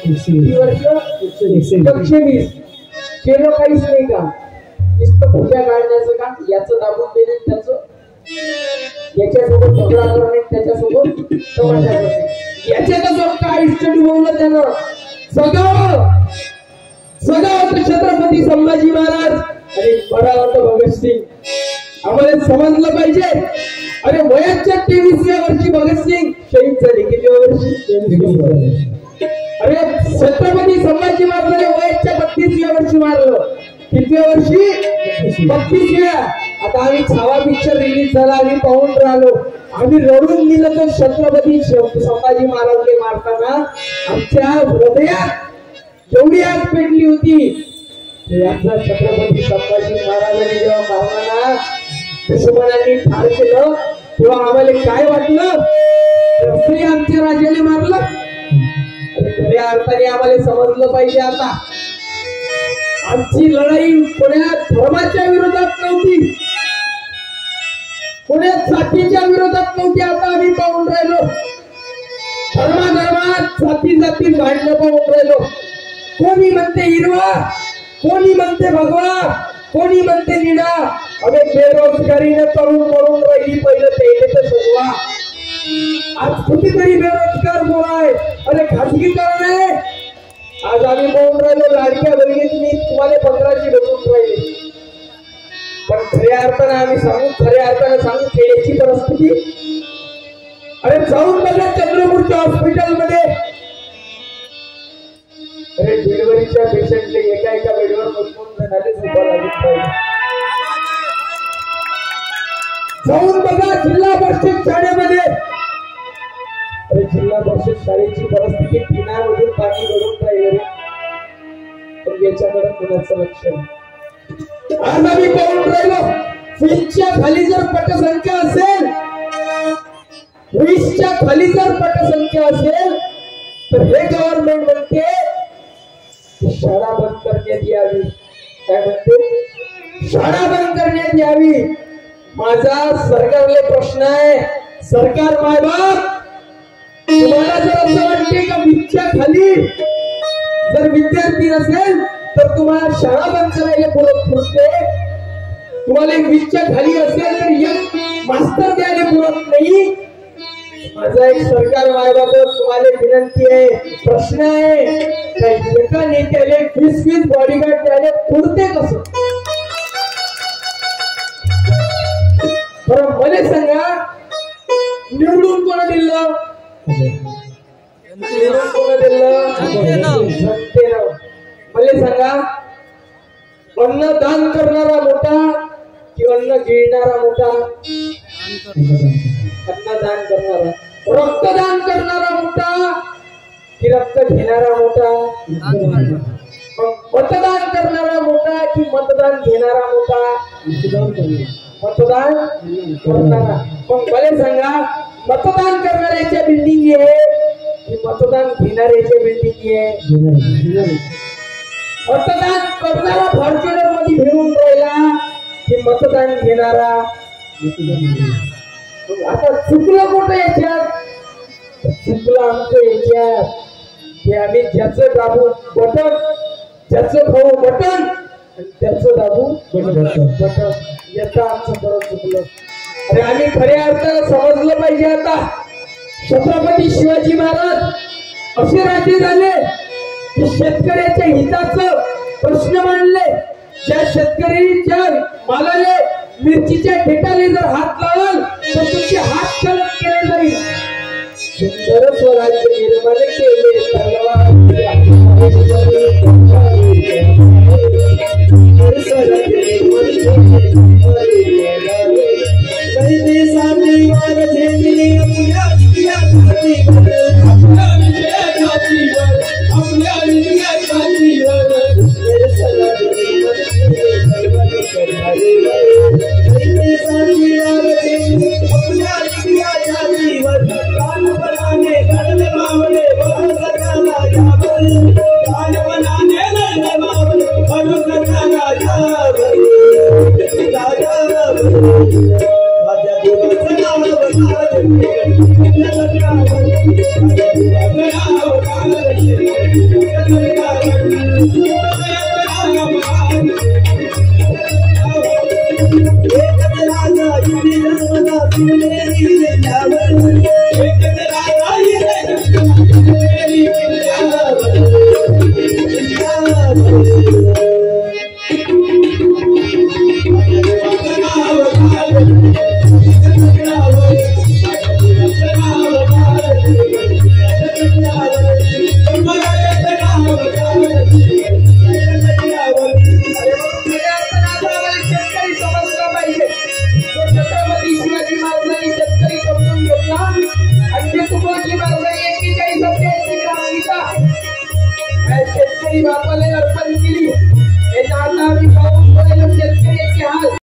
किती वर्ष 120 केलं काहीच नाही का नुसतं पूजा काढण्याचं काम याचं दाबून देणे त्याचं याच्यासोबत झगडा करणे त्याच्यासोबत तमाशा करणे याच्यातच काय इष्ट डुबवलं त्यानं सगळं छत्रपती संभाजी महाराज आणि बडा होता भगतसिंग आम्हाला समजलं पाहिजे अरे वयाच्या 23व्या वर्षी भगतसिंग शहीद झाले किती वर्षी अरे छत्रपती संभाजी महाराजांनी वयाच्या 32व्या वर्षी मारलं किती वर्षी 32व्या आता आम्ही छावा पिक्चर रिलीज झाला आम्ही पाहून राहिलो आम्ही रडून दिलं तर छत्रपती संभाजी महाराजले मारताना आमच्या हृदयात जेवढी आग पेटली होती छत्रपती संभाजी महाराजांनी जेव्हा भावना दुश्मनांनी ठार केलं तेव्हा आम्हाला काय वाटलं आमच्या राजाने मारलं खऱ्या अर्थाने आम्हाला समजलं पाहिजे आता आमची लढाई कोण्या धर्माच्या विरोधात नव्हती कोण्या जातीच्या विरोधात नव्हती आता आम्ही पाहून राहिलो धर्मात जातीत भांडणं पाहून राहिलो कोणी म्हणते हिरवा कोणी म्हणते भगवा कोणी म्हणते निळा अरे बेरोजगारीने तरुण मरून राहिली पहिलं ते तर शोधवा आज कितीतरी बेरोजगार बोलाय अरे खासगीकरण आहे आज आम्ही पाहून राहिलो लाडक्या बहिणींनी तुम्हाला 1500 भेटून राहिले पण खऱ्या अर्थाने सांगू खेड्याची परिस्थिती अरे जाऊन बघा चंद्रपूरच्या हॉस्पिटलमध्ये अरे डिलिव्हरीच्या पेशंटले एका बेडवर बसून झालेच उभा लागून पाहिजे जाऊन बघा जिल्हा परिषद शाळेमध्ये अरे जिल्हा परिषद शाळेची परिस्थिती पिण्यामधून पाणी भरून राहिले पण याच्याकडे कुणाचं लक्ष नाही आज आम्ही पाहून राहिलो 20च्या खाली जर पटसंख्या असेल 20च्या खाली जर पटसंख्या असेल तर हे गव्हर्नमेंट म्हणते शाळा बंद करण्यात यावी काय म्हणते शाळा बंद करण्यात यावी माझा सरकारला प्रश्न आहे सरकार मायबाप तुम्हाला जर असं वाटते का 20च्या खाली जर विद्यार्थी नसेल तर तुम्हाला शाळा बंद करायला पुरते तुम्हाला 20च्या खाली असेल तर एक मास्तर द्यायला पुरत नाही माझा एक सरकार मायबाबत तुम्हाला विनंती आहे प्रश्न आहे काही एका नेत्याला 20 बॉडीगार्ड द्यायला पुरते कसं बरं मला सांगा निवडून कोण दिलं जनतेनं मला सांगा अन्नदान करणारा मोठा कि अन्न गिळणारा मोठा अन्नदान करणारा रक्तदान करणारा मोठा कि रक्त घेणारा मोठा मतदान करणारा मोठा कि मतदान घेणारा मोठा मतदान करणारा मग मला सांगा मतदान करणाऱ्याच्या बिल्डिंग आहे कि मतदान घेणाऱ्याच्या बिल्डिंग आहे मतदान करणारा फॉर्च्युनर मध्ये फिरून राहिला कि मतदान घेणारा आता चुकलं कुठं याच्यात चुकलं आमचं याच्यात की आम्ही ज्याचं दाबू बटन ज्याचं खाऊ बटन आणि त्याचं दाबू बटन याचं आमचं बरं चुकलं अरे आम्ही खऱ्या अर्थानं समजलं पाहिजे आता छत्रपती शिवाजी महाराज असे राजे झाले की शेतकऱ्याच्या हिताचं प्रश्न मांडले ज्या शेतकऱ्यांच्या मालाले मिरचीच्या ठेकाले जर हात लावाल तर तुमचे हात चलन केले जाईल सुंदर स्वराज्य निर्माण केले Thank you. आणि तुकोजी बाबांनी 41 अध्यायाची ग्रामगीता शेतकरी बापाला अर्पण केली. हे दादा मी पाहून शेतकऱ्याचे हाल